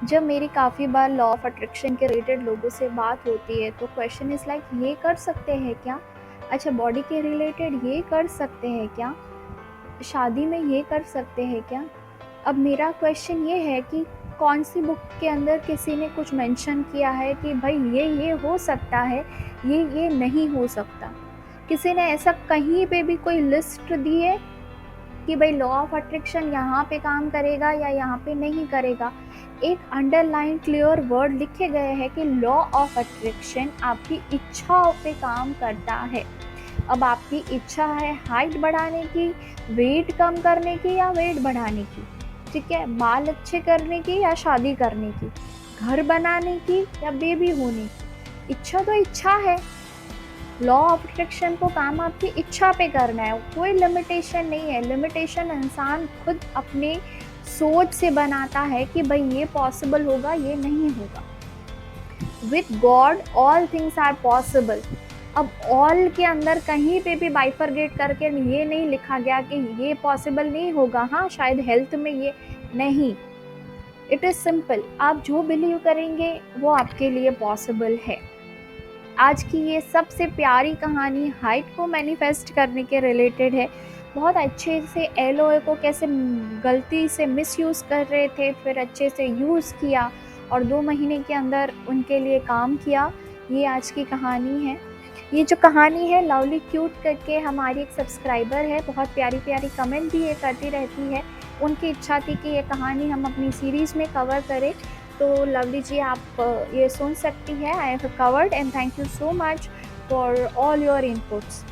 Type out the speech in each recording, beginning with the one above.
जब मेरी काफ़ी बार लॉ ऑफ अट्रैक्शन के रिलेटेड लोगों से बात होती है तो क्वेश्चन इज़ लाइक ये कर सकते हैं क्या? अच्छा, बॉडी के रिलेटेड ये कर सकते हैं क्या? शादी में ये कर सकते हैं क्या? अब मेरा क्वेश्चन ये है कि कौन सी बुक के अंदर किसी ने कुछ मेंशन किया है कि भाई ये हो सकता है, ये नहीं हो सकता? किसी ने ऐसा कहीं पे भी कोई लिस्ट दी है कि भाई लॉ ऑफ अट्रैक्शन यहाँ पे काम करेगा या यहाँ पे नहीं करेगा? एक अंडरलाइन क्लियर वर्ड लिखे गए हैं कि लॉ ऑफ अट्रैक्शन आपकी इच्छाओं पे काम करता है। अब आपकी इच्छा है हाइट बढ़ाने की, वेट कम करने की या वेट बढ़ाने की, ठीक है, बाल अच्छे करने की या शादी करने की, घर बनाने की या बेबी होने की। इच्छा तो इच्छा है। लॉ ऑफ अट्रैक्शन को काम आपकी इच्छा पे करना है, कोई लिमिटेशन नहीं है। लिमिटेशन इंसान खुद अपने सोच से बनाता है कि भाई ये पॉसिबल होगा, ये नहीं होगा। With God all things are possible. अब ऑल के अंदर कहीं पे भी बाइफरगेट करके ये नहीं लिखा गया कि ये पॉसिबल नहीं होगा। हाँ, शायद हेल्थ में ये नहीं। इट इज़ सिंपल, आप जो बिलीव करेंगे वो आपके लिए पॉसिबल है। आज की ये सबसे प्यारी कहानी हाइट को मैनिफेस्ट करने के रिलेटेड है। बहुत अच्छे से एलओए को कैसे गलती से मिसयूज़ कर रहे थे, फिर अच्छे से यूज़ किया और 2 महीने के अंदर उनके लिए काम किया। ये आज की कहानी है। ये जो कहानी है, लवली क्यूट करके हमारी एक सब्सक्राइबर है, बहुत प्यारी कमेंट भी ये करती रहती है। उनकी इच्छा थी कि ये कहानी हम अपनी सीरीज़ में कवर करें, तो लवली जी आप ये सुन सकती है। I have covered and thank you so much for all your inputs.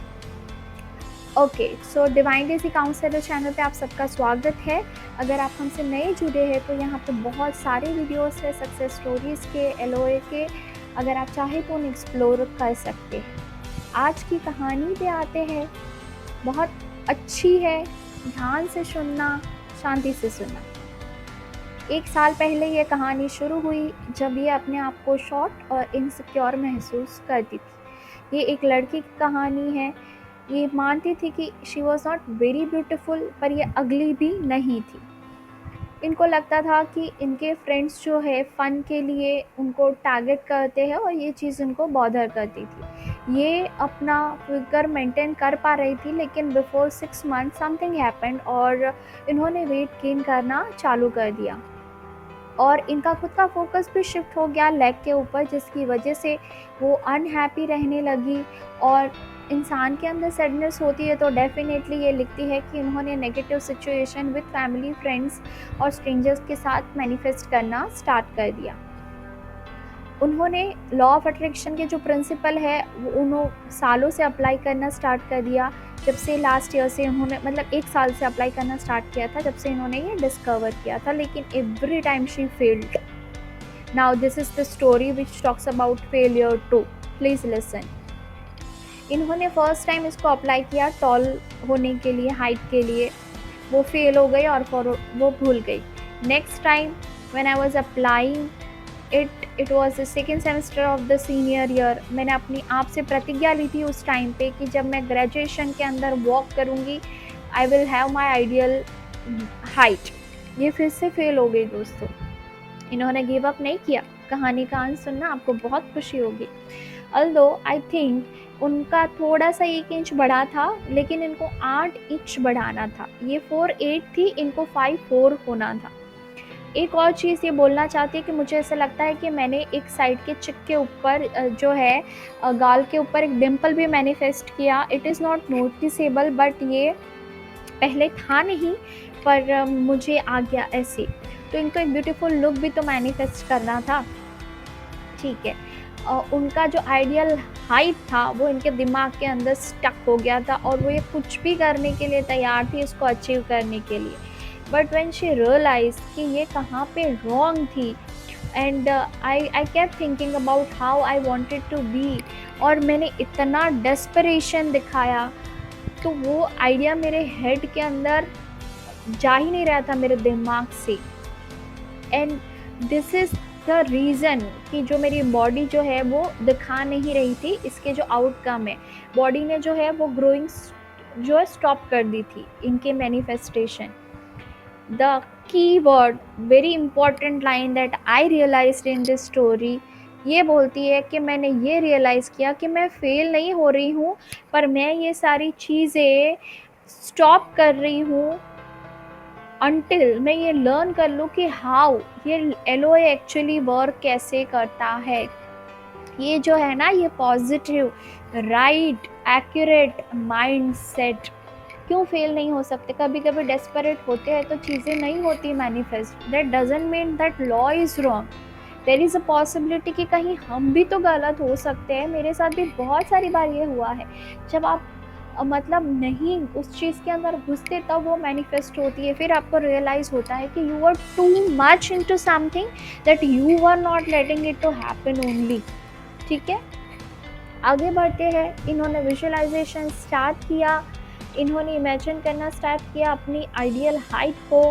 Okay, so divine Daisy counsellor channel पे आप सबका स्वागत है। अगर आप हमसे नए जुड़े हैं तो यहाँ पे बहुत सारे वीडियोस है सक्सेस स्टोरीज़ के, एलओए के। अगर आप चाहें तो उन्हें एक्सप्लोर कर सकते हैं। आज की कहानी पे आते हैं। बहुत अच्छी है, ध्यान से सुनना, शांति से सुनना। 1 साल पहले ये कहानी शुरू हुई जब ये अपने आप को शॉर्ट और इनसिक्योर महसूस करती थी। ये एक लड़की की कहानी है। ये मानती थी कि she was not very beautiful, पर ये अगली भी नहीं थी। इनको लगता था कि इनके फ्रेंड्स जो है फ़न के लिए उनको टारगेट करते हैं और ये चीज़ उनको बॉदर करती थी। ये अपना फिगर मेंटेन कर पा रही थी, लेकिन बिफोर 6 मंथ समथिंग हैपेंड और इन्होंने वेट गेन करना चालू कर दिया और इनका खुद का फोकस भी शिफ्ट हो गया लेग के ऊपर, जिसकी वजह से वो अनहैप्पी रहने लगी। और इंसान के अंदर सैडनेस होती है तो डेफिनेटली ये लिखती है कि इन्होंने negative situation with family, friends और स्ट्रेंजर्स के साथ मैनिफेस्ट करना स्टार्ट कर दिया। उन्होंने लॉ ऑफ अट्रैक्शन के जो प्रिंसिपल है वो उन्होंने सालों से अप्लाई करना स्टार्ट कर दिया। जब से लास्ट ईयर से उन्होंने, मतलब 1 साल से अप्लाई करना स्टार्ट किया था, जब से इन्होंने ये डिस्कवर किया था, लेकिन every time she failed. Now this is the story which talks about failure too. Please listen. इन्होंने फर्स्ट टाइम इसको अप्लाई किया टॉल होने के लिए, हाइट के लिए। वो फेल हो गई और फिर वो भूल गई। Next time when I was applying it was the second semester of the senior year. मैंने अपनी आप से प्रतिज्ञा ली थी उस टाइम पे कि जब मैं ग्रेजुएशन के अंदर वॉक करूँगी I will have my ideal height. ये फिर से फेल हो गई दोस्तों। इन्होंने गिव अप नहीं किया। कहानी का अंत सुनना, आपको बहुत खुशी होगी। अल्दो आई थिंक उनका थोड़ा सा 1 इंच बढ़ा था, लेकिन इनको 8 इंच बढ़ाना था। ये 4'8" थी, इनको 5'4" होना था। एक और चीज़ ये बोलना चाहती है कि मुझे ऐसा लगता है कि मैंने एक साइड के चिक के ऊपर जो है गाल के ऊपर एक डिम्पल भी मैनिफेस्ट किया। It is not noticeable, but ये पहले था नहीं, पर मुझे आ गया ऐसे। तो इनको एक ब्यूटीफुल लुक भी तो मैनिफेस्ट करना था, ठीक है। उनका जो आइडियल हाइट था वो इनके दिमाग के अंदर स्टक हो गया था और वो ये कुछ भी करने के लिए तैयार थी इसको अचीव करने के लिए। बट व्हेन शी रियलाइज कि ये कहाँ पे रॉन्ग थी, and I kept thinking about how I wanted to be, और मैंने इतना डेस्परेशन दिखाया तो वो आइडिया मेरे हेड के अंदर जा ही नहीं रहा था, मेरे दिमाग से। And this is the reason कि जो मेरी बॉडी जो है वो दिखा नहीं रही थी, इसके जो आउटकम है, बॉडी ने जो है वो ग्रोइंग जो है स्टॉप कर दी थी इनके manifestation. The key word, very important line that I realised in this story, ये बोलती है कि मैंने ये रियलाइज़ किया कि मैं फेल नहीं हो रही हूँ, पर मैं ये सारी चीज़ें स्टॉप कर रही हूँ अंटिल मैं ये लर्न कर लूँ कि हाउ ये एलओए एक्चुअली वर्क कैसे करता है। ये जो है ना, ये पॉजिटिव, राइट, एक्यूरेट माइंडसेट। क्यों फेल नहीं हो सकते? कभी कभी डेस्परेट होते हैं तो चीज़ें नहीं होती manifest. That doesn't mean that law is wrong. There is a possibility कि कहीं हम भी तो गलत हो सकते हैं। मेरे साथ भी बहुत सारी बार ये हुआ है। जब आप मतलब नहीं उस चीज़ के अंदर घुसते तब वो मैनिफेस्ट होती है। फिर आपको रियलाइज़ होता है कि you are too much into something that you are not letting it to happen only. ठीक है, आगे बढ़ते हैं। इन्होंने विजुअलाइजेशन स्टार्ट किया, इन्होंने इमेजिन करना स्टार्ट किया अपनी आइडियल हाइट को,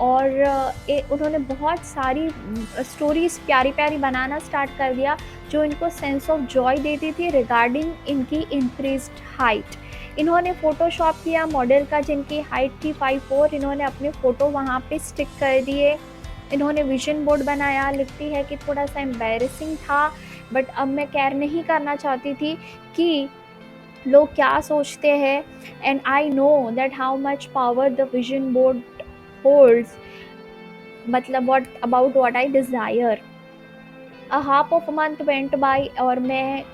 और उन्होंने बहुत सारी स्टोरीज प्यारी प्यारी बनाना स्टार्ट कर दिया जो इनको सेंस ऑफ जॉय देती थी रिगार्डिंग इनकी इंक्रीज्ड हाइट। इन्होंने फ़ोटोशॉप किया मॉडल का जिनकी हाइट थी 5'4", इन्होंने अपने फ़ोटो वहाँ पे स्टिक कर दिए। इन्होंने विजन बोर्ड बनाया। लिखती है कि थोड़ा सा एम्बैरेसिंग था, बट अब मैं केयर नहीं करना चाहती थी कि लोग क्या सोचते हैं, and I know that how much power the vision board holds, मतलब what I desire। A half of month went by और मैं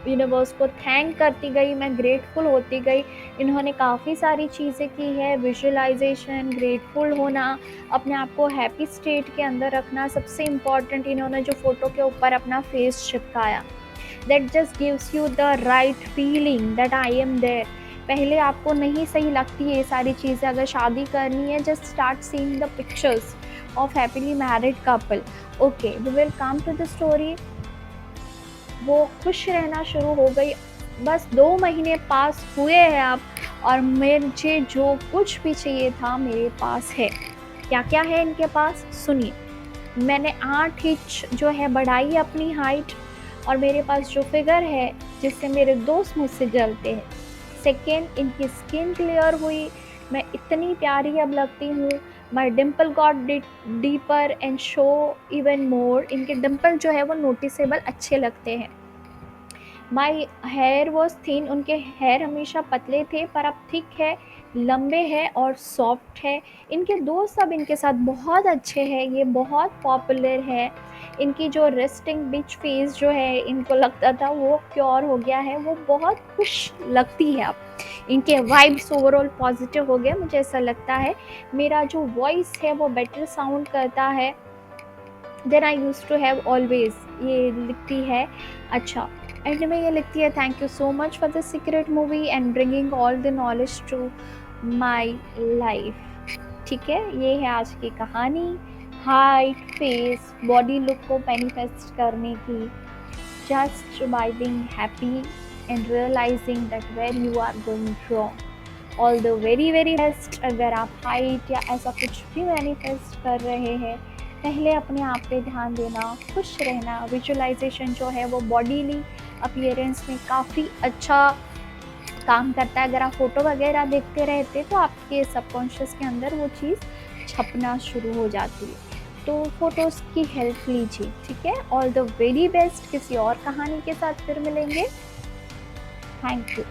यूनिवर्स को थैंक करती गई, मैं ग्रेटफुल होती गई। इन्होंने काफ़ी सारी चीज़ें की है, विजुअलाइजेशन, ग्रेटफुल होना, अपने आप को हैप्पी स्टेट के अंदर रखना। सबसे इम्पॉर्टेंट, इन्होंने जो फ़ोटो के ऊपर अपना फेस चिपकाया, that just gives you the right feeling that I am there. पहले आपको नहीं सही लगती है ये सारी चीज़ें, अगर शादी करनी है just start seeing the pictures of happily married couple. Okay, we will come to the story. वो खुश रहना शुरू हो गई। बस 2 महीने पास हुए हैं अब, और मुझे जो कुछ भी चाहिए था मेरे पास है। क्या क्या है इनके पास, सुनिए। मैंने 8 इंच जो है बढ़ाई अपनी हाइट, और मेरे पास जो फिगर है जिससे मेरे दोस्त मुझसे जलते हैं। सेकेंड, इनकी स्किन क्लियर हुई, मैं इतनी प्यारी अब लगती हूँ। My dimple got deeper and show even more, इनके डिम्पल जो है वो नोटिसेबल अच्छे लगते हैं। माई हेयर वॉज थिन, उनके हेयर हमेशा पतले थे पर अब थिक है, लंबे हैं और सॉफ्ट है। इनके दोस्त अब इनके साथ बहुत अच्छे हैं, ये बहुत पॉपुलर है। इनकी जो रेस्टिंग बिच फेस जो है इनको लगता था वो क्योर हो गया है, वो बहुत खुश लगती है अब। इनके वाइब्स ओवरऑल पॉजिटिव हो गए, मुझे ऐसा लगता है। मेरा जो वॉइस है वो बेटर साउंड करता है than I used to have always, ये लिखती है। अच्छा, एंड में ये लिखती है, thank you so much for the secret movie and bringing all the knowledge to my life. ठीक है, ये है आज की कहानी, हाइट, फेस, बॉडी लुक को मैनिफेस्ट करने की, just by being happy and realising that where you are going wrong. All the very very best. अगर आप हाइट या ऐसा कुछ भी मैनिफेस्ट कर रहे हैं, पहले अपने आप पे ध्यान देना, खुश रहना। विजुअलाइजेशन जो है वो बॉडीली अपीयरेंस में काफ़ी अच्छा काम करता है। अगर आप फ़ोटो वगैरह देखते रहते तो आपके सबकॉन्शियस के अंदर वो चीज़ छपना शुरू हो जाती है। तो फ़ोटोज़ की हेल्प लीजिए। ठीक है, ऑल द वेरी बेस्ट। किसी और कहानी के साथ फिर मिलेंगे। Thank you.